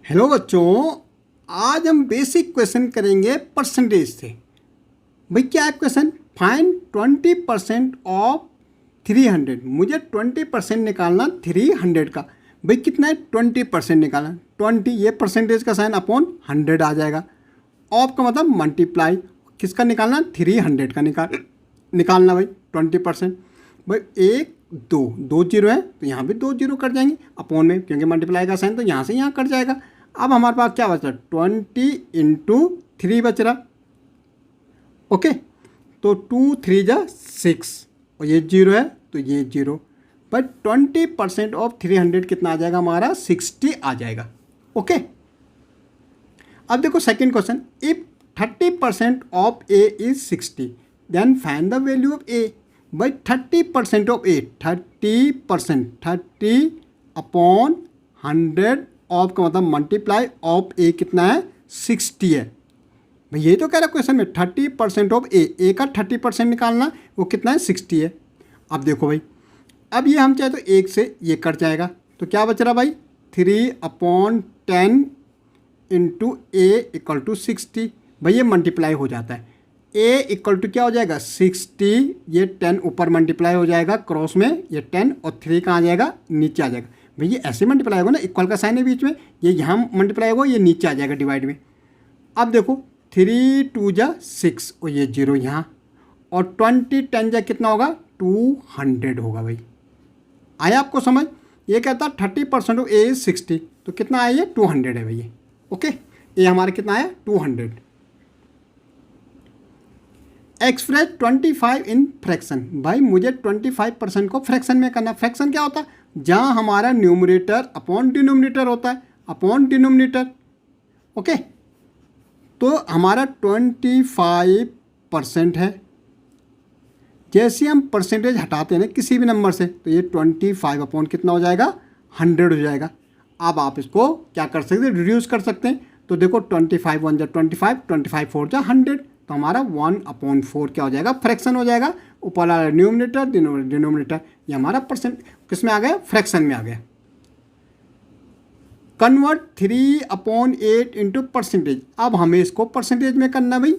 Hello बच्चों, आज हम बेसिक क्वेश्चन करेंगे परसेंटेज से। भाई क्या है क्वेश्चन? Find 20% of 300। मुझे 20% निकालना 300 का। भाई कितना है? 20% निकालना। 20 ये परसेंटेज का साइन अपॉन 100 आ जाएगा। ऑफ का मतलब मल्टीप्लाई। किसका निकालना? 300 का निकालना भाई 20%। भाई एक दो जीरो है तो यहाँ भी 2 जीरो कट जाएंगे अपॉन में, क्योंकि मल्टीप्लाई का साइन तो यहाँ से यहाँ कट जाएगा। अब हमारे पास क्या बच रहा? 20 इंटू 3 बच रहा। ओके, तो 2 3 जा 6 और ये जीरो है तो ये जीरो। बट 20% ऑफ 300 कितना आ जाएगा हमारा? 60 आ जाएगा। ओके, अब देखो second question. If 30% of A is 60 then find the value of A. भाई 30% ऑफ ए, 30 अपॉन 100 ऑफ का मतलब मल्टीप्लाई ऑफ ए कितना है? 60 है। भाई ये तो कह रहा है क्वेश्चन में 30% ऑफ ए का 30% निकालना, वो कितना है? 60 है। अब देखो भाई, अब ये हम चाहे तो एक से ये कट जाएगा तो क्या बच रहा भाई? 3/10 इंटू ए इक्वल टू 60। भाई ये मल्टीप्लाई हो जाता है। ए इक्वल टू क्या हो जाएगा? 60। ये 10 ऊपर मल्टीप्लाई हो जाएगा क्रॉस में, ये 10 और 3 कहाँ आ जाएगा? नीचे आ जाएगा। भाई ये ऐसे मल्टीप्लाई होगा ना, इक्वल का साइन है बीच में, ये यहाँ मल्टीप्लाई होगा, ये नीचे आ जाएगा डिवाइड में। अब देखो 3 2 जा 6 और ये जीरो यहाँ, और 20 10 जा कितना होगा? 200 होगा। भाई आया आपको समझ? ये कहता 30% ऑफ ए इज 60, तो कितना आया? ये 200 है भैया। ओके, ये हमारा कितना आया? 200। Express 25 in fraction. भाई मुझे 25% को फ्रैक्शन में करना। फ्रैक्शन क्या होता है? जहाँ हमारा न्यूमरेटर अपॉन डिनोमिनेटर होता है, अपॉन डिनोमिनेटर। ओके, तो हमारा 25% है। जैसे हम परसेंटेज हटाते हैं ना किसी भी नंबर से, तो ये 25 अपॉन कितना हो जाएगा? 100 हो जाएगा। अब आप इसको क्या कर सकते हैं? रिड्यूस कर सकते हैं। तो देखो 25 1 जा 25, 25 4 जा 100, तो हमारा 1/4 क्या हो जाएगा? फ्रैक्शन हो जाएगा। ऊपर वाला न्यूमरेटर डिनोमिनेटर, ये हमारा परसेंट किस में आ गया? फ्रैक्शन में आ गया। Convert 3/8 into percentage. अब हमें इसको परसेंटेज में करना भाई।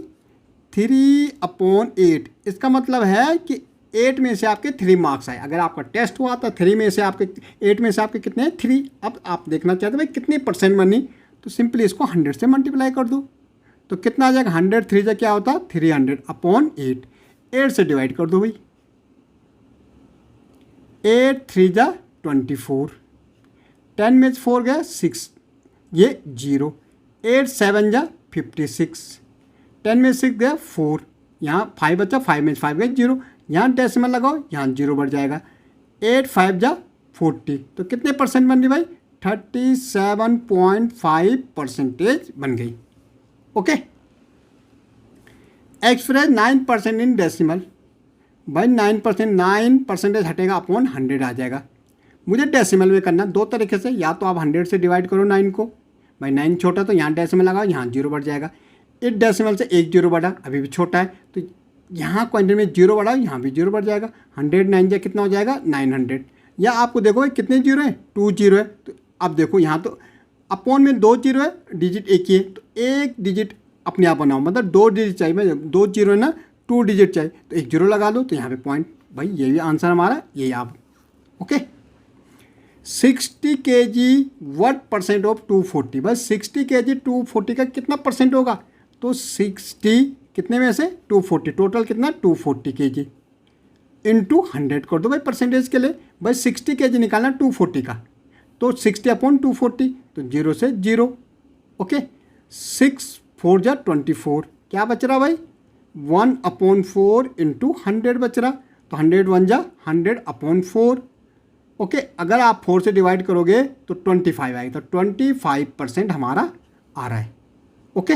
3/8 इसका मतलब है कि 8 में से आपके 3 मार्क्स आए। अगर आपका टेस्ट हुआ तो 3 में से आपके 8 में से आपके कितने हैं? 3। अब आप देखना चाहते हैं भाई कितनी परसेंट बनी, तो सिंपली इसको 100 से मल्टीप्लाई कर दो तो कितना आ जाएगा? 100 3 जा क्या होता? 300 अपॉन 8। 8 से डिवाइड कर दो भाई। 8 3 जा 24, 10 में 4 गया 6, ये 0। 8 7 जा 56, 10 में 6 गया 4, यहाँ 5 बचा, 5 में 5 गया 0, यहाँ डेसिमल लगाओ, यहाँ 0 बढ़ जाएगा। 8 5 जा 40, तो कितने परसेंट बन रही भाई? 37.5% बन गई। Okay, express 9% in decimal. भाई 9% हटेगा अपॉन 100 आ जाएगा। मुझे डेसिमल में करना दो तरीके से, या तो आप 100 से डिवाइड करो 9 को। भाई 9 छोटा तो यहाँ डेसिमल लगाओ, यहाँ 0 बढ़ जाएगा। 8 डेसिमल से 1 0 बढ़ा, अभी भी छोटा है, तो यहाँ क्वांटिटी में 0 बढ़ा, यहाँ भी 0 बढ़ जाएगा। 100 9 जा कितना हो जाएगा? 900। या आपको देखो भाई कितने जीरो है? 2 जीरो है। तो अब देखो यहाँ तो अपॉन में 2 जीरो है, डिजिट एक ही है, तो एक डिजिट अपने आप बनाओ, मतलब 2 डिजिट चाहिए। मैं 2 जीरो है ना, 2 डिजिट चाहिए, तो 1 जीरो लगा लो, तो यहाँ पे पॉइंट। भाई यही आंसर हमारा, यही आप। Okay, 60 kg what percent of 240। बस 60 kg 240 का कितना परसेंट होगा? तो 60 कितने में से? 240, टोटल कितना? 240 kg इंटू 100 कर दो भाई परसेंटेज के लिए। भाई 60 kg निकालना 240 का, तो 60 अपॉन 240, तो 0 से 0। ओके, 6 4 जा 24, क्या बच रहा भाई? 1/4 इंटू 100 बच रहा, तो 100 1 जा 100 अपॉन 4। ओके, अगर आप 4 से डिवाइड करोगे तो 25 आएगा, तो 25% हमारा आ रहा है। ओके।